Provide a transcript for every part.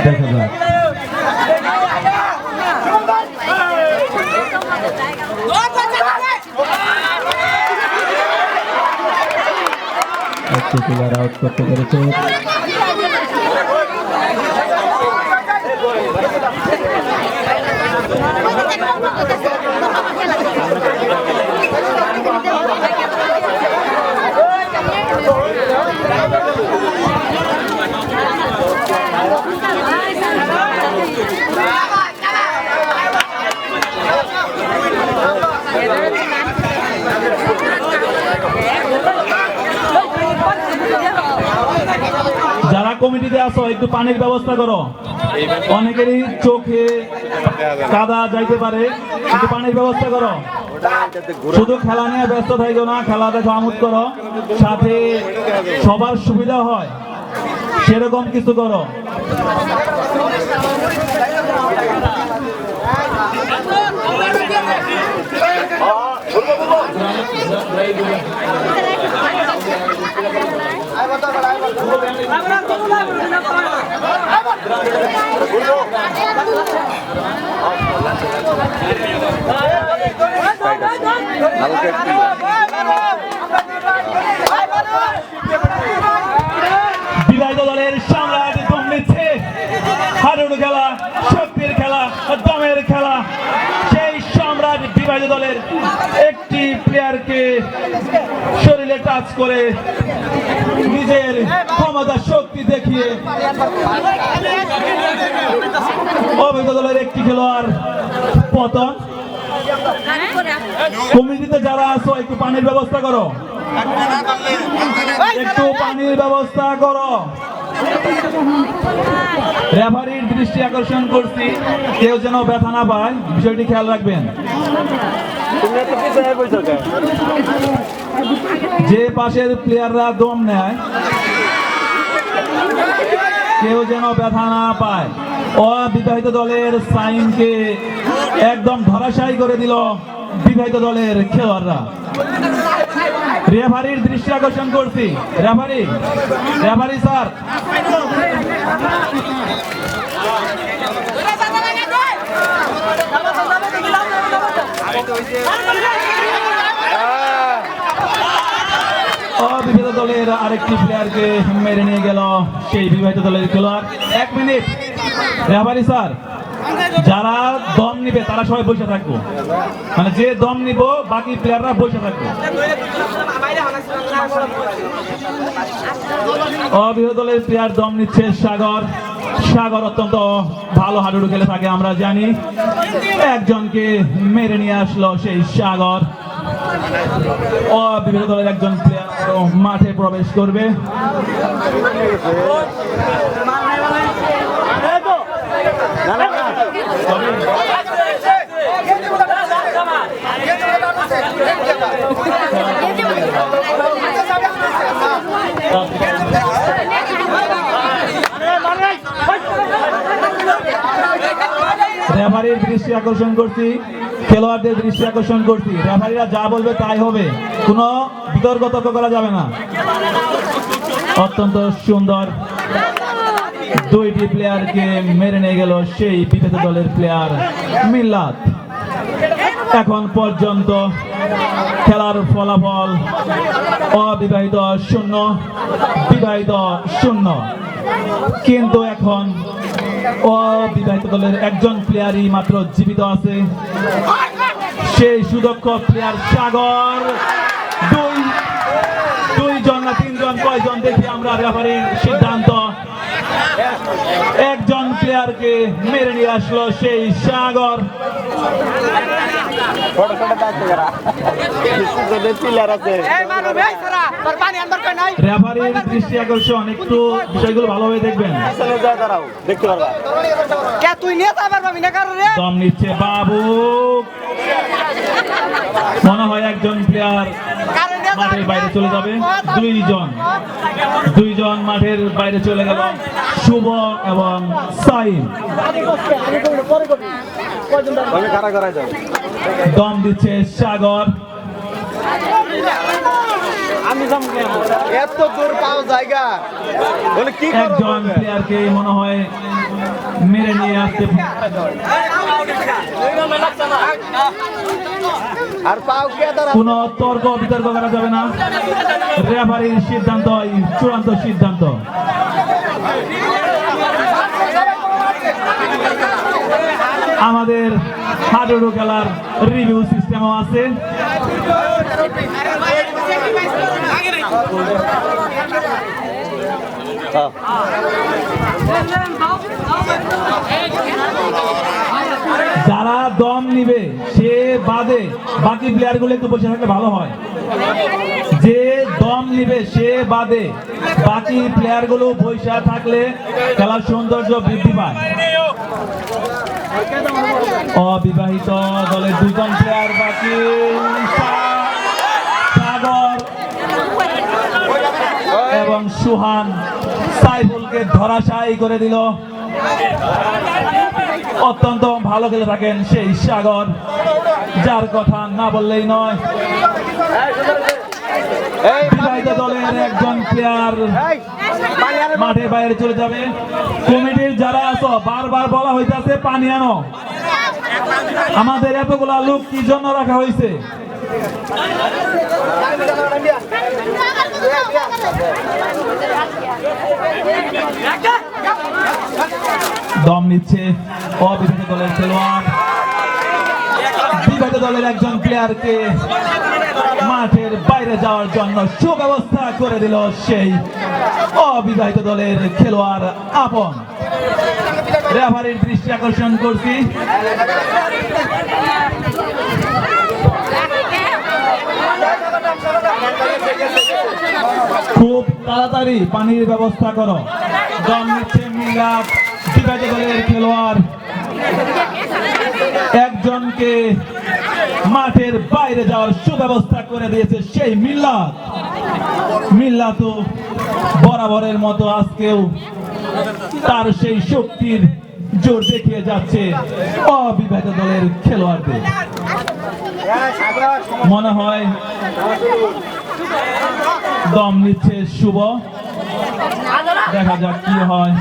দেখা যাক একটি প্লেয়ার আউট করতে পেরেছে। যারা কমিটিতে আছো একটু পানির ব্যবস্থা করো, অনেকেরই চোখে কাদা যাইতে পারে, একটু পানির ব্যবস্থা করো। শুধু খেলা নিয়ে ব্যস্ত থাকো না, খেলা দেখো আমোদ করো, সাথে সবার সুবিধা হয় সেরকম কিছু করো। বিবাহিত দলের সম্রাট দম নিচ্ছে, হাডুডু খেলা, শক্তির খেলা, দমের খেলা। সেই সম্রাট বিবাহিত দলের একটি প্লেয়ারকে শরীরে টাচ করে নিজের ক্ষমতা শক্তি দেখিয়ে অবৈধ দলের একটি খেলোয়াড় পতন। কমিটিতে যারা আছো একটু পানির ব্যবস্থা করো, একটু পানির ব্যবস্থা করো। রেফারির দৃষ্টি আকর্ষণ করছি, কেউ যেন ব্যথা না পায়, বিষয়টি খেয়াল রাখবেন। যে পাশের প্লেয়াররা দম নেয় কেউ যেন ব্যথা না পায়। অবিবাহিত দলের সাইনকে একদম ধরাশায়ী করে দিল বিবাহিত দলের খেলোয়াড়রা। রেফারির দৃষ্টি আকর্ষণ করছি, রেফারি স্যার, অবিবাহিত দলের আরেকটি প্লেয়ারকে মেরে নিয়ে গেল সেই বিবাহিত দলের খেলোয়াড়। 1 মিনিট রেফারি স্যার, যারা দম নিবে তারা সবাই বসে থাকবো, মানে যে দম নিব বাকি প্লেয়াররা বসে থাকবো। অবিবাহিত দলের প্লেয়ার দম নিচ্ছে সাগর অত্যন্ত ভালো হাডুডু খেলে থাকে আমরা জানি। একজনকে মেরে নিয়ে আসলো সেই সাগর। অবিবাহিত দলের একজন প্লেয়ার মাঠে প্রবেশ করবে। রেফারির দৃষ্টি আকর্ষণ করছি, খেলোয়াড়দের দৃষ্টি আকর্ষণ করছি, রেফারিরা যা বলবে তাই হবে, কোনো বিতর্ক করা যাবে না। অত্যন্ত সুন্দর দুইটি প্লেয়ারকে মেরে নিয়ে গেল সেই বিবাহিত দলের প্লেয়ার মিল্লাত। এখন পর্যন্ত খেলার ফলাফল অবিবাহিত 0, বিবাহিত 0। কিন্তু এখন অবিবাহিত দলের একজন প্লেয়ারই মাত্র জীবিত আছে, সেই সুদক্ষ প্লেয়ার সাগর। দুইজন না তিনজন, কয়জন দেখি আমরা রেফারির সিদ্ধান্ত। একজন প্লেয়ারকে মেরে নিয়ে আসলো সেই সাগর। রেফারির দৃষ্টি আকর্ষণ, একটু বিষয়গুলো ভালোভাবে দেখবেন। দম নিচ্ছে বাবু, মনে হয় একজন একজন প্লেয়ার মাঠের বাইরে চলে যাবে। দুইজন মাঠের বাইরে চলে গেল, শুভ এবং সাইম। দম দিচ্ছে সাগর। এত দূর পাও জায়গা একজন প্লেয়ারকে মনে হয় মেরে নিয়ে আসতে, আর পাও কোন তর্ক বিতর্ক করা যাবে না। রেফারির সিদ্ধান্ত চূড়ান্ত সিদ্ধান্ত। আমাদের হাডুডু খেলার রিভিউ সিস্টেমও আছে। যারা দম নিবে সে বাদে বাকি প্লেয়ার গুলো একটু বসে থাকলে ভালো হয়। যে দম নিবে সে বাদে বাকি প্লেয়ার গুলো বসে থাকলে খেলার সৌন্দর্য বৃদ্ধি পায়। অবিবাহিত দলের দুজন প্লেয়ার বাকি, সাগর এবং সুহান সাইফুলকে ধরাশায়ী করে দিল। অত্যন্ত ভালো খেলে থাকেন সেই সাগর, যার কথা না বললেই নয়। বিবাহিত দলের একজন প্লেয়ার মাঠের বাইরে চলে যাবে। কমিটির যারা আছো বারবার বলা হইতেছে পানি আনো। আমাদের এতগুলা লোক কি জন্য রাখা হয়েছে? দম নিচ্ছে অবিবাহিত দলের খেলোয়াড়। বিবাহিত দলের একজন প্লেয়ারকে মাঠের বাইরে যাওয়ার জন্য সুব্যবস্থা করে দিল সেই অবিবাহিত দলের খেলোয়াড় আপন। রেফারির দৃষ্টি আকর্ষণ করছি, খুব তাড়াতাড়ি পানির ব্যবস্থা করো। দম নিচ্ছে মিলাদ। বিবাহিত দলের খেলোয়াড় একজনকে মাঠের বাইরে যাওয়ার সুব্যবস্থা করে দিয়েছে সেই মিল্লাত তো বরাবরের মতো আজকেও তার সেই শক্তির জোর দেখিয়ে যাচ্ছে অবিবাহিত দলের খেলোয়াড়দের। মনে হয় দম নিচ্ছে শুভ, দেখা যাক কি হয়।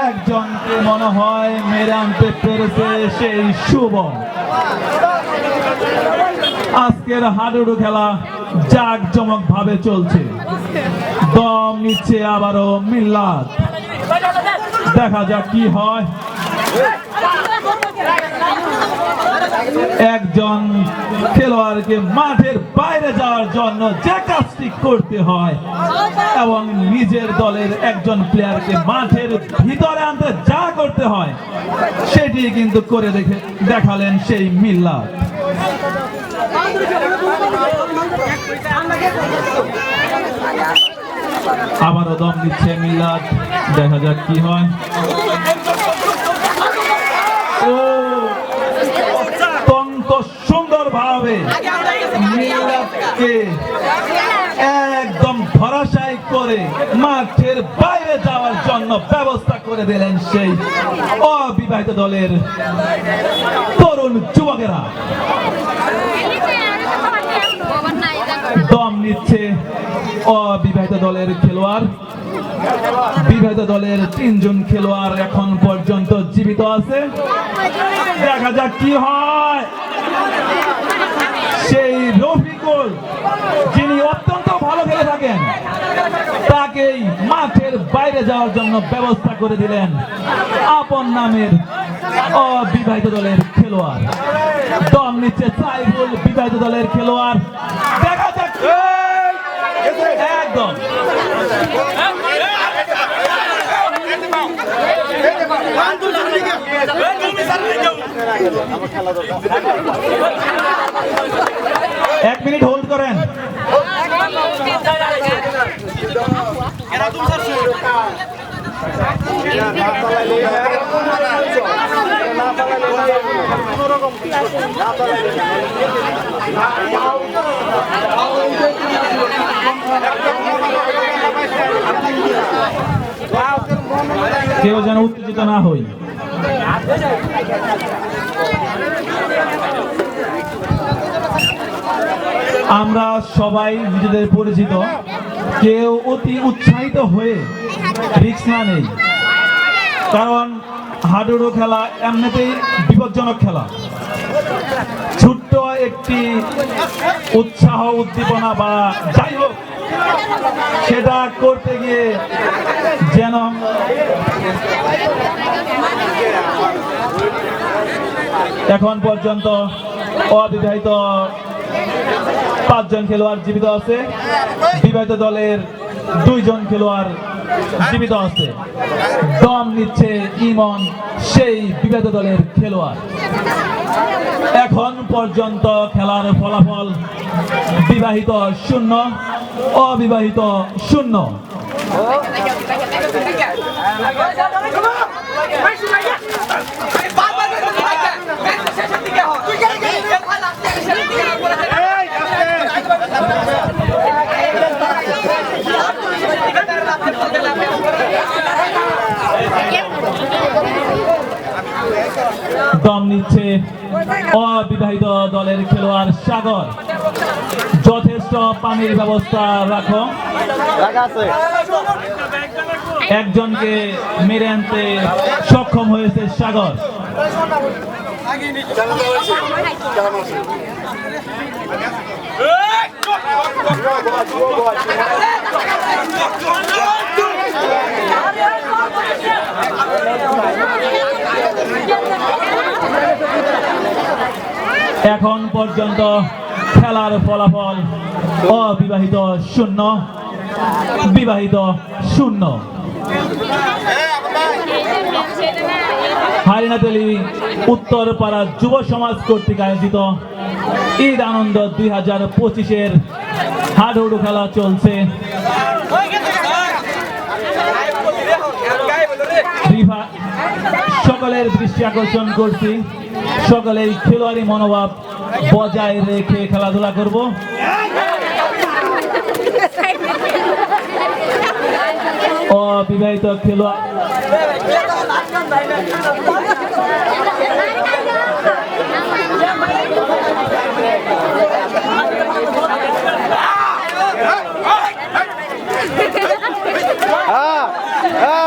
একজনকে মনে হয় মেরে আনতে পেরেছে সেই শুভ। আজকের হাডুডু খেলা জাঁকজমক ভাবে চলছে। দম নিচ্ছে আবারও মিল্লাত, দেখা যাক কি হয়। একজন খেলোয়াড়কে মাঠের বাইরে যাওয়ার জন্য যে কাজটি করতে হয় এবং নিজের দলের একজন প্লেয়ারকে মাঠের ভিতরে আনতে যা করতে হয় সেটি কিন্তু করে দেখালেন সেই মিল্লাত। আবারও দম দিচ্ছে মিল্লাত, দেখা যাক কি হয়। অত্যন্ত সুন্দর ভাবে মিল্লাতকে একদম ধরাশায়ী করে মাঠের বাইরে যাওয়ার জন্য ব্যবস্থা করে দিলেন সেই অবিবাহিত দলের তরুণ যুবকেরা। দম নিচ্ছে অবিবাহিত দলের খেলোয়াড়। বিবাহিত দলের 3 জন খেলোয়াড় এখন পর্যন্ত জীবিত আছে, দেখা যাক কি হয়। সেই রফিকুল যিনি অত্যন্ত ভালো খেলে থাকেন তাকেই মাঠের বাইরে যাওয়ার জন্য ব্যবস্থা করে দিলেন আপন নামের অবিবাহিত দলের খেলোয়াড়। দম নিচ্ছে সাইফুল, বিবাহিত দলের খেলোয়াড়, দেখা যাক একদম এক মিনিট হোল্ড করেন। কেউ যেন উত্তেজিত না হই। আমরা সবাই নিজেদের পরিচিত, কেউ অতি উৎসাহিত হয়ে রিস্ক না নেই, কারণ হাডুডু খেলা এমনিতেই বিপজ্জনক খেলা। ছোট্ট একটি উৎসাহ উদ্দীপনা বা যাই হোক সেটা করতে গিয়ে যেন এখন পর্যন্ত অবিবাহিত 5 জন খেলোয়াড় জীবিত আছে, বিবাহিত দলের 2 জন খেলোয়াড় জীবিত আছে। দম নিচ্ছে ইমন, সেই বিবাহিত দলের খেলোয়াড়। এখন পর্যন্ত খেলার ফলাফল বিবাহিত 0, অবিবাহিত 0। দম নিচ্ছে অবিবাহিত দলের খেলোয়াড় সাগর। যথেষ্ট পানির ব্যবস্থা রাখো। একজনকে মেরে আনতে সক্ষম হয়েছে সাগর। এখন পর্যন্ত খেলার ফলাফল অবিবাহিত 0, বিবাহিত 0। হারিনাতলী উত্তরপাড়া যুব সমাজ কর্তৃক আয়োজিত ঈদ আনন্দ 2025-এর হাডুডু খেলা চলছে। সকলের দৃষ্টি আকর্ষণ করছি, সকলেই খেলোয়াড়ি মনোভাব বজায় রেখে খেলাধুলা করব। অবিবাহিত খেলোয়াড়